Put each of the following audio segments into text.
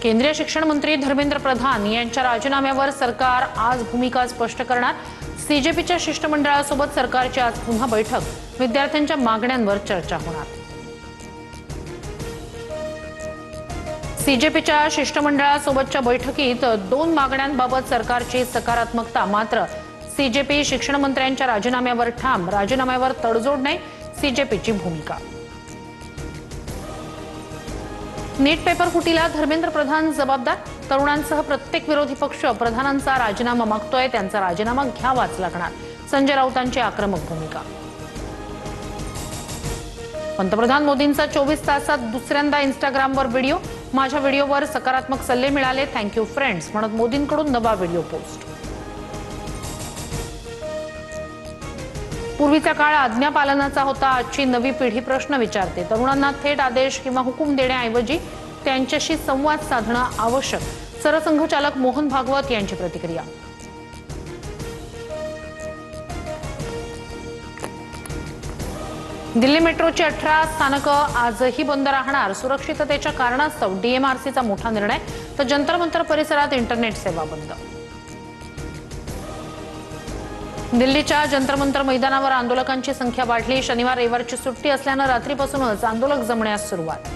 केंद्रीय शिक्षण मंत्री धर्मेंद्र प्रधान यांच्या राजीनाम्यावर सरकार आज भूमिका स्पष्ट करणार। सीजेपीच्या शिष्टमंडळासोबत सरकारची आज पुन्हा बैठक। विद्यार्थ्यांच्या मागण्यांवर चर्चा होणार। सीजेपीच्या शिष्टमंडळासोबतच्या बैठकीत 2 मागण्यांबाबत सरकारची सकारात्मकता। मात्र सीजेपी शिक्षण मंत्र्यांच्या राजीनाम्यावर ठाम। राजीनाम्यावर तडजोड नाही, सीजेपीची भूमिका। नीट पेपर फुटीला धर्मेंद्र प्रधान जबाबदार। तरुणांसह प्रत्येक विरोधी पक्ष प्रधानांचा राजीनामा मागतोय, त्यांचा राजीनामा घ्यावाच लागणार। संजय राऊतांची आक्रमक भूमिका। पंतप्रधान मोदींचा 24 तासात दुसऱ्यांदा इंस्टाग्रामवर व्हिडिओ। माझ्या व्हिडिओवर सकारात्मक सल्ले मिळाले, थँक्यू फ्रेंड्स म्हणत मोदींकडून नवा व्हिडिओ पोस्ट। पूर्वीचा काळ आज्ञापालनाचा होता, आजची नवी पिढी प्रश्न विचारते। तरुणांना थेट आदेश किंवा हुकूम देण्याऐवजी त्यांच्याशी संवाद साधणं आवश्यक। सरसंघचालक मोहन भागवत यांची प्रतिक्रिया। दिल्ली मेट्रोची 18 स्थानकं आजही बंद राहणार। सुरक्षिततेच्या कारणास्तव डीएमआरसीचा मोठा निर्णय, तर जंतर मंतर परिसरात इंटरनेट सेवा बंद। दिल्लीच्या जंतर मंतर मैदानावर आंदोलकांची संख्या वाढली। शनिवार रविवारची सुट्टी असल्यानं रात्रीपासूनच आंदोलक जमण्यास सुरुवात।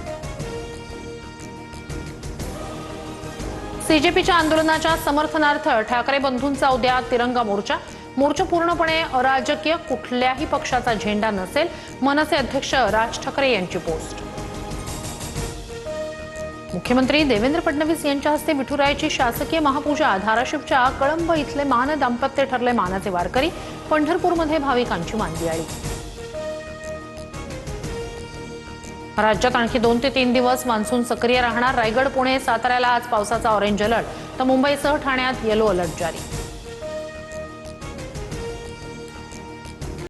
सीजेपीच्या आंदोलनाच्या समर्थनार्थ ठाकरे बंधूंचा उद्या तिरंगा मोर्चा। मोर्चा पूर्णपणे अराजकीय, कुठल्याही पक्षाचा झेंडा नसेल। मनसे अध्यक्ष राज ठाकरे यांची पोस्ट। मुख्यमंत्री देवेंद्र फडणवीस यांच्या हस्ते विठुरायाची शासकीय महापूजा। धाराशिवच्या कळंब इथले मान दाम्पत्य ठरले मानाचे वारकरी। पंढरपूरमध्ये भाविकांची मांदियाळी। राज्यात आणखी 2 ते 3 दिवस मान्सून सक्रिय राहणार। रायगड, पुणे, साताऱ्याला आज पावसाचा ऑरेंज अलर्ट, तर मुंबईसह ठाण्यात येलो अलर्ट जारी।